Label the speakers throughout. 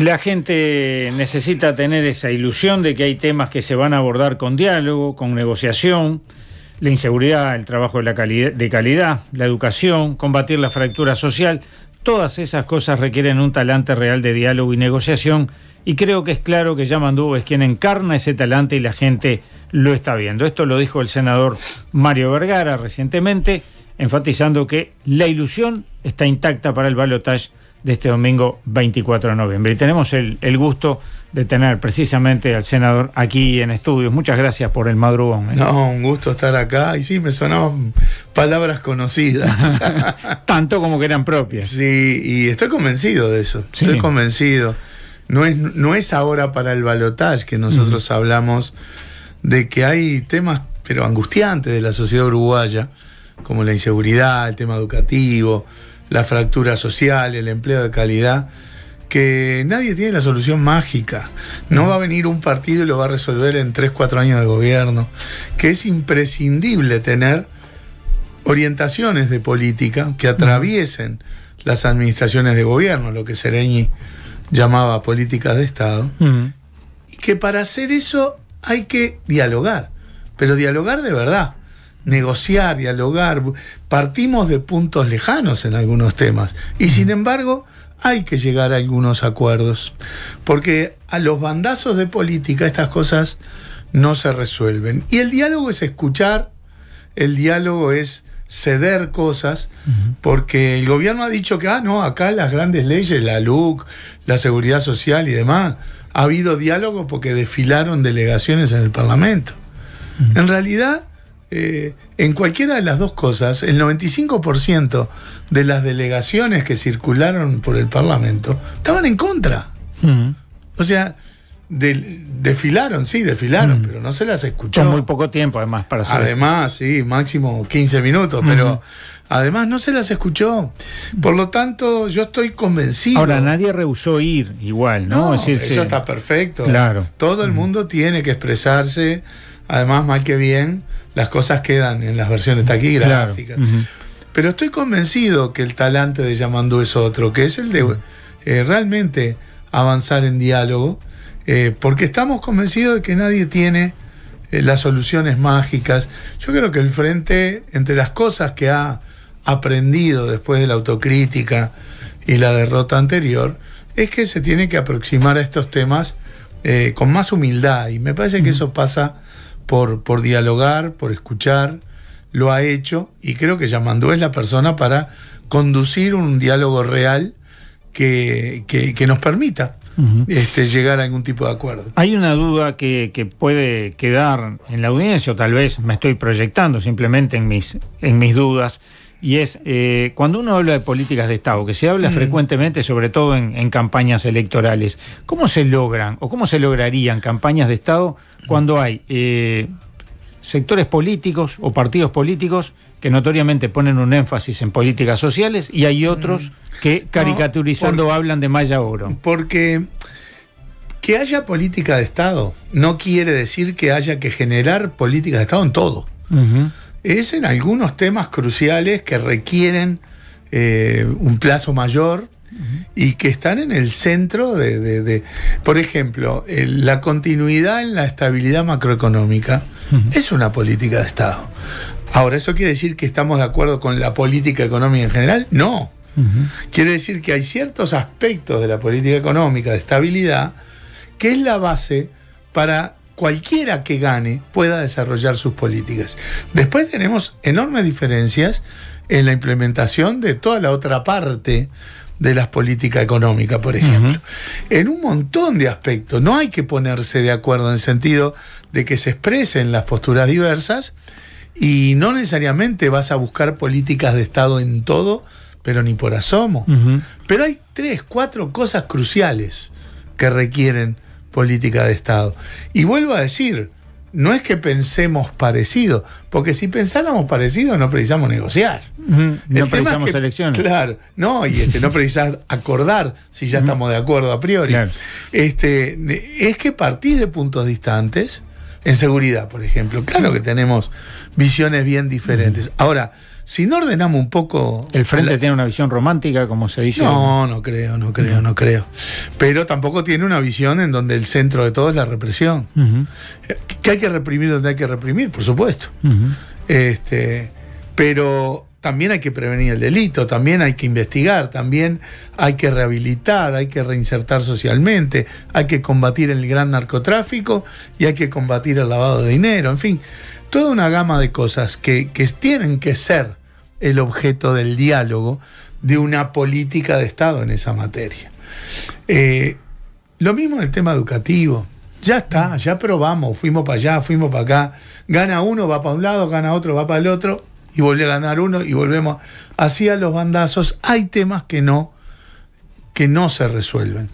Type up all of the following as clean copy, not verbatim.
Speaker 1: La gente necesita tener esa ilusión de que hay temas que se van a abordar con diálogo, con negociación, la inseguridad, el trabajo de calidad, la educación, combatir la fractura social. Todas esas cosas requieren un talante real de diálogo y negociación, y creo que es claro que Yamandú es quien encarna ese talante y la gente lo está viendo. Esto lo dijo el senador Mario Vergara recientemente, enfatizando que la ilusión está intacta para el balotaje de este domingo 24 de noviembre. Y tenemos el gusto de tener precisamente al senador aquí en estudios. Muchas gracias por el madrugón.
Speaker 2: No, un gusto estar acá. Y sí, me sonaban palabras conocidas.
Speaker 1: Tanto como que eran propias.
Speaker 2: Sí, y estoy convencido de eso. Sí. Estoy convencido. No es ahora para el balotaje que nosotros hablamos de que hay temas, pero angustiantes de la sociedad uruguaya, como la inseguridad, el tema educativo, la fractura social, el empleo de calidad, que nadie tiene la solución mágica. No va a venir un partido y lo va a resolver en 3-4 años de gobierno, que es imprescindible tener orientaciones de política que atraviesen las administraciones de gobierno, lo que Sereñi llamaba políticas de Estado, y que para hacer eso hay que dialogar, pero dialogar de verdad. Negociar, dialogar, partimos de puntos lejanos en algunos temas y sin embargo hay que llegar a algunos acuerdos, porque a los bandazos de política estas cosas no se resuelven, y el diálogo es escuchar, el diálogo es ceder cosas, porque el gobierno ha dicho que no, acá las grandes leyes, la LUC, la seguridad social y demás, ha habido diálogo porque desfilaron delegaciones en el Parlamento. En realidad, en cualquiera de las dos cosas, el 95% de las delegaciones que circularon por el Parlamento estaban en contra. O sea, desfilaron, pero no se las escuchó.
Speaker 1: Con muy poco tiempo, además, para hacer.
Speaker 2: Además, sí, máximo 15 minutos, pero además no se las escuchó. Por lo tanto, yo estoy convencido.
Speaker 1: Ahora, nadie rehusó ir igual, ¿no?
Speaker 2: Es decir, eso está perfecto.
Speaker 1: Claro.
Speaker 2: Todo el mundo tiene que expresarse. Además, mal que bien, las cosas quedan en las versiones taquigráficas. Claro. Pero estoy convencido que el talante de Yamandú es otro, que es el de realmente avanzar en diálogo, porque estamos convencidos de que nadie tiene las soluciones mágicas. Yo creo que el Frente, entre las cosas que ha aprendido después de la autocrítica y la derrota anterior, es que se tiene que aproximar a estos temas con más humildad, y me parece que eso pasa por dialogar, por escuchar. Lo ha hecho, y creo que Yamandú es la persona para conducir un diálogo real que nos permita llegar a algún tipo de acuerdo.
Speaker 1: Hay una duda que puede quedar en la audiencia, o tal vez me estoy proyectando simplemente en mis dudas, y es cuando uno habla de políticas de Estado, que se habla frecuentemente, sobre todo en campañas electorales, ¿cómo se logran o cómo se lograrían campañas de Estado cuando hay sectores políticos o partidos políticos que notoriamente ponen un énfasis en políticas sociales, y hay otros que caricaturizando hablan de malla oro?
Speaker 2: Porque que haya política de Estado no quiere decir que haya que generar políticas de Estado en todo. Es en algunos temas cruciales que requieren un plazo mayor y que están en el centro de por ejemplo, la continuidad en la estabilidad macroeconómica es una política de Estado. Ahora, ¿eso quiere decir que estamos de acuerdo con la política económica en general? No. Quiere decir que hay ciertos aspectos de la política económica de estabilidad que es la base para cualquiera que gane pueda desarrollar sus políticas. Después tenemos enormes diferencias en la implementación de toda la otra parte de las políticas económicas, por ejemplo. En un montón de aspectos. No hay que ponerse de acuerdo en el sentido de que se expresen las posturas diversas, y no necesariamente vas a buscar políticas de Estado en todo, pero ni por asomo. Pero hay 3-4 cosas cruciales que requieren política de Estado. Y vuelvo a decir, no es que pensemos parecido, porque si pensáramos parecido no precisamos negociar.
Speaker 1: No precisamos elecciones.
Speaker 2: Claro, no, y no precisás acordar si ya estamos de acuerdo a priori.
Speaker 1: Claro.
Speaker 2: Es que partís de puntos distantes. En seguridad, por ejemplo, claro que tenemos visiones bien diferentes. Ahora, si no ordenamos un poco...
Speaker 1: ¿El Frente tiene una visión romántica, como se dice?
Speaker 2: No creo. Pero tampoco tiene una visión en donde el centro de todo es la represión. Que hay que reprimir donde hay que reprimir, por supuesto. Pero también hay que prevenir el delito, también hay que investigar, también hay que rehabilitar, hay que reinsertar socialmente, hay que combatir el gran narcotráfico y hay que combatir el lavado de dinero, en fin, toda una gama de cosas que tienen que ser el objeto del diálogo de una política de Estado en esa materia. Lo mismo en el tema educativo. Ya está, ya probamos, fuimos para allá, fuimos para acá, gana uno, va para un lado, gana otro, va para el otro, y vuelve a ganar uno y volvemos así a los bandazos. Hay temas que no se resuelven.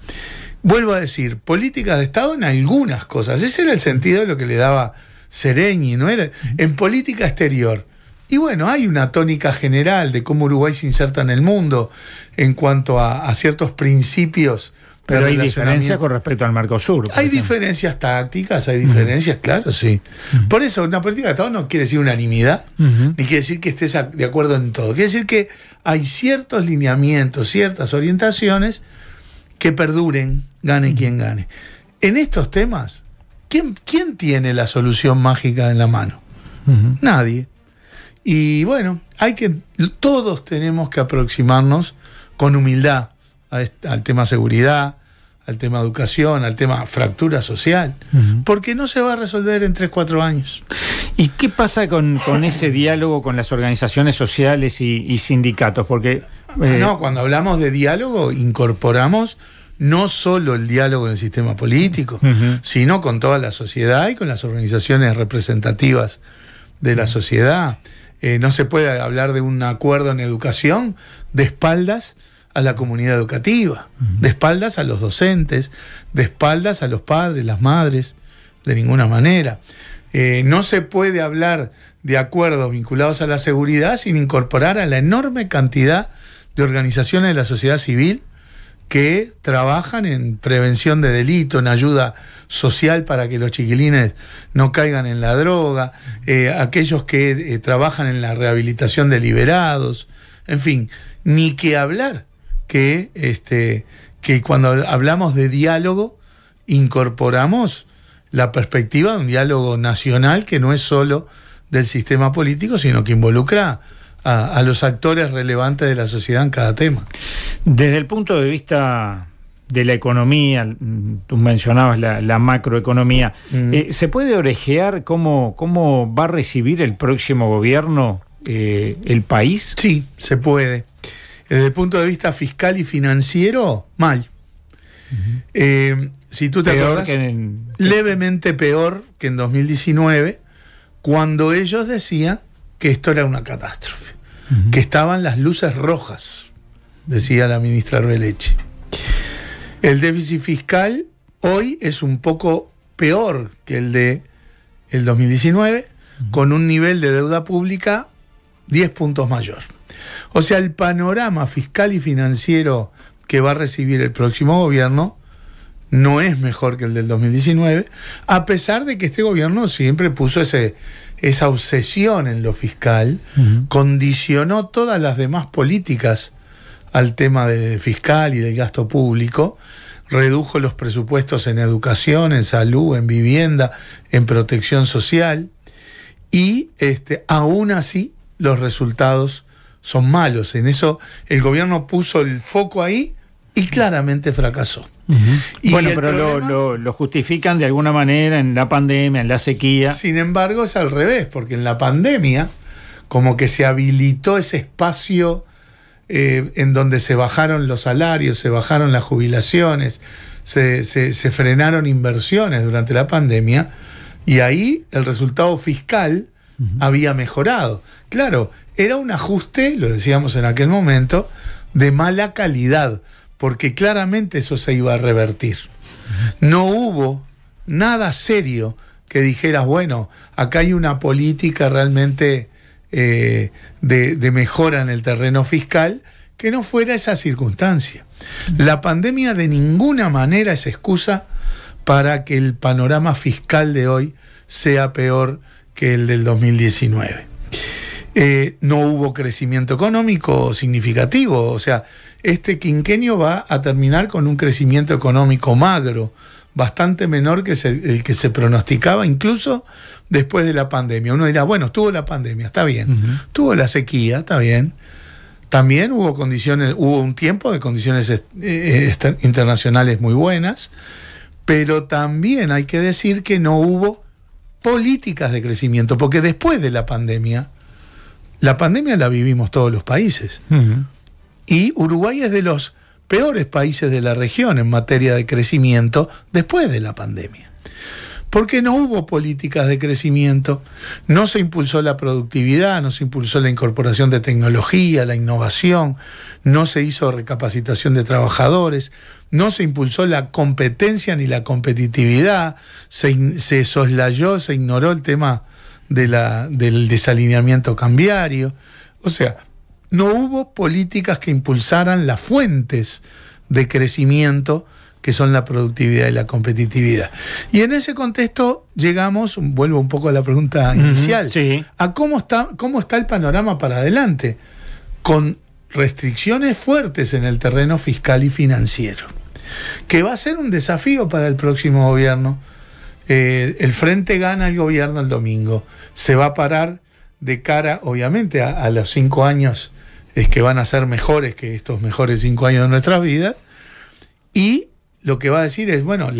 Speaker 2: Vuelvo a decir, políticas de Estado en algunas cosas. Ese era el sentido de lo que le daba Sereñi, ¿no era? En política exterior. Y bueno, hay una tónica general de cómo Uruguay se inserta en el mundo en cuanto a ciertos principios.
Speaker 1: Pero hay diferencias con respecto al Mercosur.
Speaker 2: Hay diferencias tácticas, hay diferencias, claro, sí. Por eso una política de Estado no quiere decir unanimidad, ni quiere decir que estés de acuerdo en todo. Quiere decir que hay ciertos lineamientos, ciertas orientaciones que perduren, gane quien gane. En estos temas, ¿quién tiene la solución mágica en la mano? Nadie. Y bueno, todos tenemos que aproximarnos con humildad al tema seguridad, al tema educación, al tema fractura social, porque no se va a resolver en 3-4 años.
Speaker 1: ¿Y qué pasa con ese diálogo con las organizaciones sociales y sindicatos? Porque
Speaker 2: cuando hablamos de diálogo incorporamos no solo el diálogo en el sistema político, sino con toda la sociedad y con las organizaciones representativas de la sociedad. No se puede hablar de un acuerdo en educación de espaldas a la comunidad educativa, de espaldas a los docentes, de espaldas a los padres, las madres, de ninguna manera. No se puede hablar de acuerdos vinculados a la seguridad sin incorporar a la enorme cantidad de organizaciones de la sociedad civil que trabajan en prevención de delito, en ayuda social para que los chiquilines no caigan en la droga, aquellos que trabajan en la rehabilitación de liberados, en fin, ni que hablar que cuando hablamos de diálogo incorporamos la perspectiva de un diálogo nacional que no es solo del sistema político, sino que involucra a los actores relevantes de la sociedad en cada tema.
Speaker 1: Desde el punto de vista de la economía, tú mencionabas la macroeconomía, ¿se puede orejear cómo va a recibir el próximo gobierno el país?
Speaker 2: Sí, se puede. Desde el punto de vista fiscal y financiero, mal. Si tú te acuerdas, levemente peor que en 2019, cuando ellos decían que esto era una catástrofe, que estaban las luces rojas, decía la ministra Roeleche. El déficit fiscal hoy es un poco peor que el de el 2019, con un nivel de deuda pública 10 puntos mayor. O sea, el panorama fiscal y financiero que va a recibir el próximo gobierno no es mejor que el del 2019, a pesar de que este gobierno siempre puso esa obsesión en lo fiscal, condicionó todas las demás políticas al tema de fiscal y del gasto público, redujo los presupuestos en educación, en salud, en vivienda, en protección social, y aún así los resultados son malos. En eso el gobierno puso el foco ahí y claramente fracasó.
Speaker 1: Y bueno, pero lo justifican de alguna manera en la pandemia, en la sequía.
Speaker 2: Sin embargo, es al revés, porque en la pandemia como que se habilitó ese espacio en donde se bajaron los salarios, se bajaron las jubilaciones, se frenaron inversiones durante la pandemia, y ahí el resultado fiscal había mejorado. Claro, era un ajuste, lo decíamos en aquel momento, de mala calidad, porque claramente eso se iba a revertir. No hubo nada serio que dijeras, bueno, acá hay una política realmente de mejora en el terreno fiscal, que no fuera esa circunstancia. La pandemia de ninguna manera es excusa para que el panorama fiscal de hoy sea peor que el del 2019. No hubo crecimiento económico significativo, o sea, este quinquenio va a terminar con un crecimiento económico magro, bastante menor que el que se pronosticaba incluso después de la pandemia. Uno dirá, bueno, tuvo la pandemia, está bien, tuvo la sequía, está bien. También hubo un tiempo de condiciones internacionales muy buenas, pero también hay que decir que no hubo políticas de crecimiento, porque después de la pandemia la vivimos todos los países. Y Uruguay es de los peores países de la región en materia de crecimiento después de la pandemia. Porque no hubo políticas de crecimiento, no se impulsó la productividad, no se impulsó la incorporación de tecnología, la innovación, no se hizo recapacitación de trabajadores, no se impulsó la competencia ni la competitividad, se soslayó, se ignoró el tema del desalineamiento cambiario. O sea, no hubo políticas que impulsaran las fuentes de crecimiento que son la productividad y la competitividad. Y en ese contexto llegamos, vuelvo un poco a la pregunta inicial,
Speaker 1: sí,
Speaker 2: a cómo está el panorama para adelante, con restricciones fuertes en el terreno fiscal y financiero, que va a ser un desafío para el próximo gobierno. El Frente gana el gobierno el domingo, se va a parar de cara, obviamente, a los 5 años que van a ser mejores que estos mejores 5 años de nuestras vidas, y lo que va a decir es, bueno,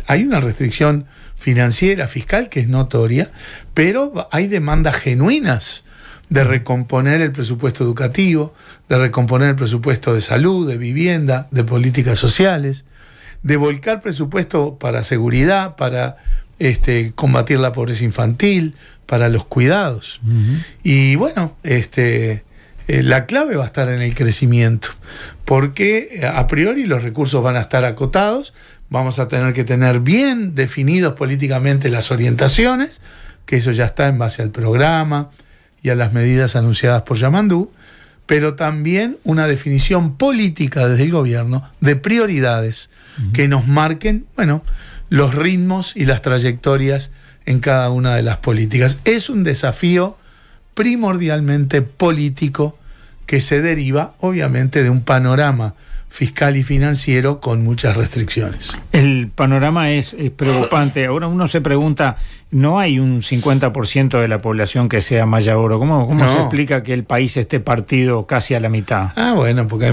Speaker 2: hay una restricción financiera, fiscal, que es notoria, pero hay demandas genuinas de recomponer el presupuesto educativo, de recomponer el presupuesto de salud, de vivienda, de políticas sociales, de volcar presupuesto para seguridad, para combatir la pobreza infantil, para los cuidados. Y bueno, la clave va a estar en el crecimiento, porque a priori los recursos van a estar acotados, vamos a tener que tener bien definidos políticamente las orientaciones, que eso ya está en base al programa y a las medidas anunciadas por Yamandú, pero también una definición política desde el gobierno de prioridades que nos marquen, bueno, los ritmos y las trayectorias en cada una de las políticas. Es un desafío primordialmente político que se deriva, obviamente, de un panorama fiscal y financiero con muchas restricciones.
Speaker 1: El panorama es preocupante. Ahora uno se pregunta, ¿no hay un 50% de la población que sea maya oro? ¿Cómo se explica que el país esté partido casi a la mitad?
Speaker 2: Bueno, porque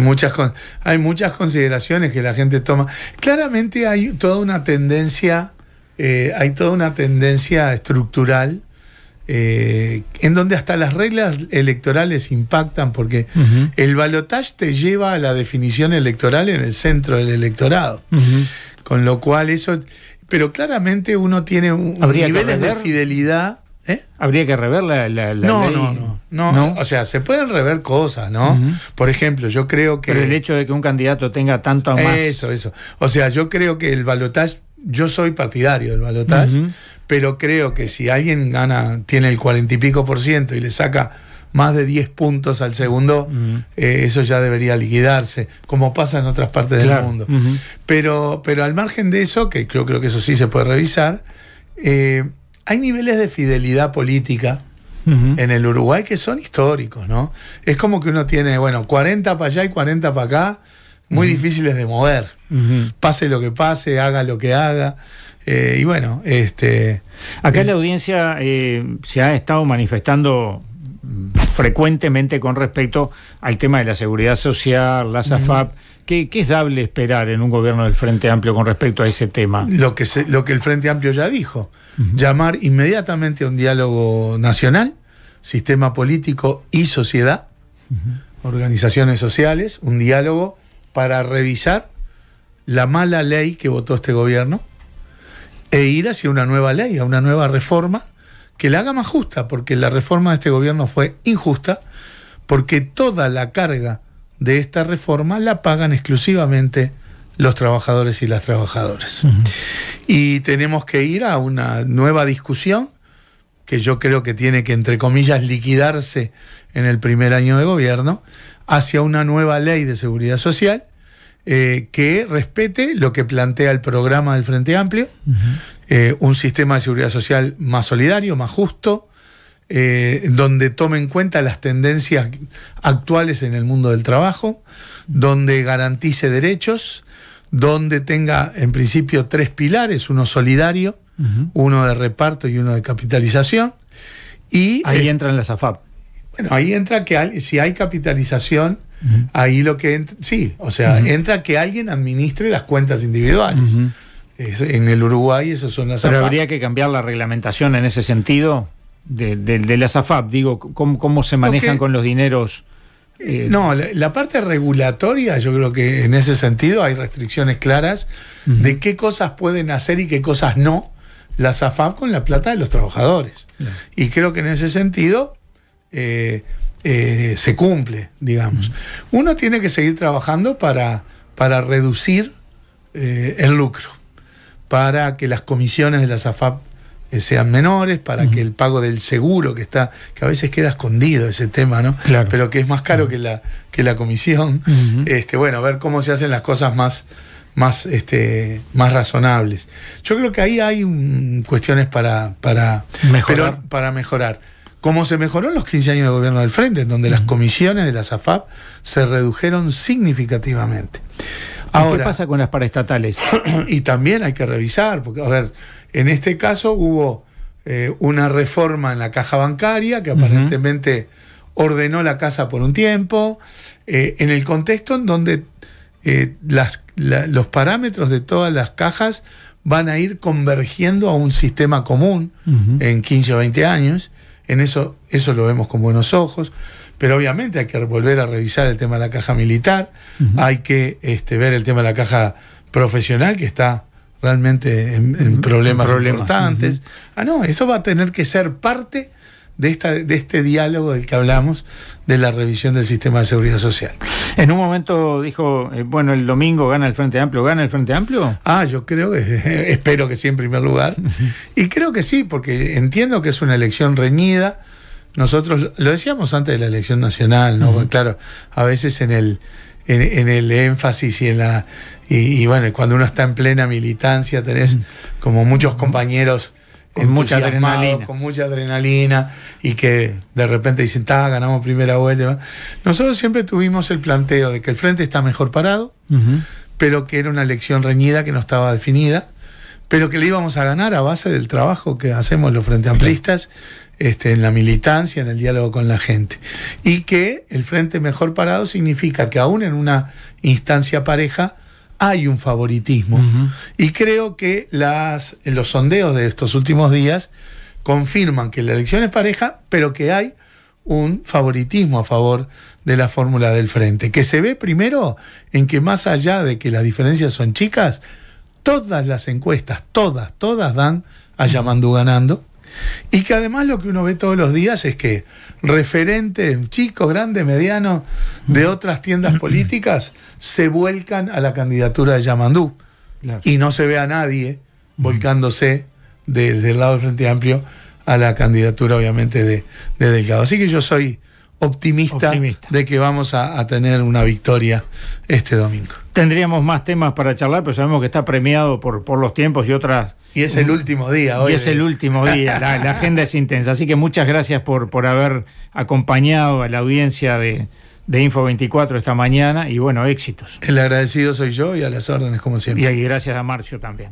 Speaker 2: hay muchas consideraciones que la gente toma. Claramente hay toda una tendencia estructural, en donde hasta las reglas electorales impactan, porque el balotaje te lleva a la definición electoral en el centro del electorado, con lo cual eso, pero claramente uno tiene niveles de fidelidad.
Speaker 1: ¿Habría que rever la ley?
Speaker 2: No, o sea, se pueden rever cosas, ¿no? Por ejemplo, yo creo que...
Speaker 1: Pero el hecho de que un candidato tenga tanto más...
Speaker 2: Eso. O sea, yo creo que el balotaje, yo soy partidario del balotaje, pero creo que si alguien tiene el 40 y pico % y le saca más de 10 puntos al segundo, eso ya debería liquidarse, como pasa en otras partes del mundo. Pero al margen de eso, que yo creo que eso sí se puede revisar, hay niveles de fidelidad política en el Uruguay que son históricos, ¿no? Es como que uno tiene, 40 para allá y 40 para acá, muy difíciles de mover. Pase lo que pase, haga lo que haga. Y bueno,
Speaker 1: acá la audiencia se ha estado manifestando frecuentemente con respecto al tema de la seguridad social, la SAFAP. ¿Qué es dable esperar en un gobierno del Frente Amplio con respecto a ese tema?
Speaker 2: Lo que el Frente Amplio ya dijo, llamar inmediatamente a un diálogo nacional, sistema político y sociedad, organizaciones sociales, un diálogo para revisar la mala ley que votó este gobierno e ir hacia una nueva ley, a una nueva reforma que la haga más justa, porque la reforma de este gobierno fue injusta, porque toda la carga de esta reforma la pagan exclusivamente los trabajadores y las trabajadoras. Y tenemos que ir a una nueva discusión que yo creo que tiene que, entre comillas, liquidarse en el primer año de gobierno, hacia una nueva ley de seguridad social que respete lo que plantea el programa del Frente Amplio, un sistema de seguridad social más solidario, más justo, donde tome en cuenta las tendencias actuales en el mundo del trabajo, donde garantice derechos, donde tenga en principio 3 pilares, uno solidario, uno de reparto y uno de capitalización. Y
Speaker 1: ahí entran las AFAP.
Speaker 2: Bueno, ahí entra que si hay capitalización, ahí lo que entra, sí, o sea, entra que alguien administre las cuentas individuales. En el Uruguay eso son las AFAP.
Speaker 1: Pero habría que cambiar la reglamentación en ese sentido de las AFAP, digo, cómo se manejan con los dineros.
Speaker 2: No, la parte regulatoria, yo creo que en ese sentido hay restricciones claras de qué cosas pueden hacer y qué cosas no las AFAP con la plata de los trabajadores. Y creo que en ese sentido se cumple, digamos. Uno tiene que seguir trabajando para reducir el lucro, para que las comisiones de las AFAP sean menores, para que el pago del seguro, que a veces queda escondido ese tema, ¿no?
Speaker 1: Claro.
Speaker 2: Pero que es más caro que la comisión. Bueno, ver cómo se hacen las cosas más razonables. Yo creo que ahí hay cuestiones para mejorar. Como se mejoró en los 15 años de gobierno del Frente, en donde las comisiones de las AFAP se redujeron significativamente. Ahora,
Speaker 1: ¿qué pasa con las paraestatales?
Speaker 2: Y también hay que revisar, porque, a ver, en este caso hubo una reforma en la caja bancaria que aparentemente ordenó la casa por un tiempo, en el contexto en donde los parámetros de todas las cajas van a ir convergiendo a un sistema común en 15 o 20 años. En eso lo vemos con buenos ojos. Pero obviamente hay que volver a revisar el tema de la caja militar, hay que ver el tema de la caja profesional, que está realmente en problemas importantes. Esto va a tener que ser parte de este diálogo del que hablamos, de la revisión del sistema de seguridad social.
Speaker 1: En un momento dijo, el domingo gana el Frente Amplio. ¿Gana el Frente Amplio?
Speaker 2: Yo creo que, espero que sí en primer lugar, y creo que sí, porque entiendo que es una elección reñida. Nosotros lo decíamos antes de la elección nacional, ¿no? Porque, claro, a veces en el énfasis y cuando uno está en plena militancia tenés como muchos compañeros
Speaker 1: con mucha
Speaker 2: adrenalina y que de repente dicen, ganamos primera vuelta. Nosotros siempre tuvimos el planteo de que el Frente está mejor parado, pero que era una elección reñida que no estaba definida, pero que le íbamos a ganar a base del trabajo que hacemos los Frente Amplistas, en la militancia, en el diálogo con la gente. Y que el Frente mejor parado significa que aún en una instancia pareja hay un favoritismo. Y creo que los sondeos de estos últimos días confirman que la elección es pareja, pero que hay un favoritismo a favor de la fórmula del Frente, que se ve primero en que, más allá de que las diferencias son chicas, todas las encuestas, todas dan a Yamandú ganando. Y que además lo que uno ve todos los días es que referentes chicos, grandes, medianos de otras tiendas políticas se vuelcan a la candidatura de Yamandú. Claro. Y no se ve a nadie volcándose desde el lado del Frente Amplio a la candidatura, obviamente, de Delgado. Así que yo soy optimista de que vamos a tener una victoria este domingo.
Speaker 1: Tendríamos más temas para charlar, pero sabemos que está premiado por los tiempos y otras.
Speaker 2: Y es el último día hoy.
Speaker 1: Y es el último día, la agenda es intensa. Así que muchas gracias por haber acompañado a la audiencia de Info24 esta mañana y éxitos.
Speaker 2: El agradecido soy yo y a las órdenes como siempre.
Speaker 1: Y gracias a Marcio también.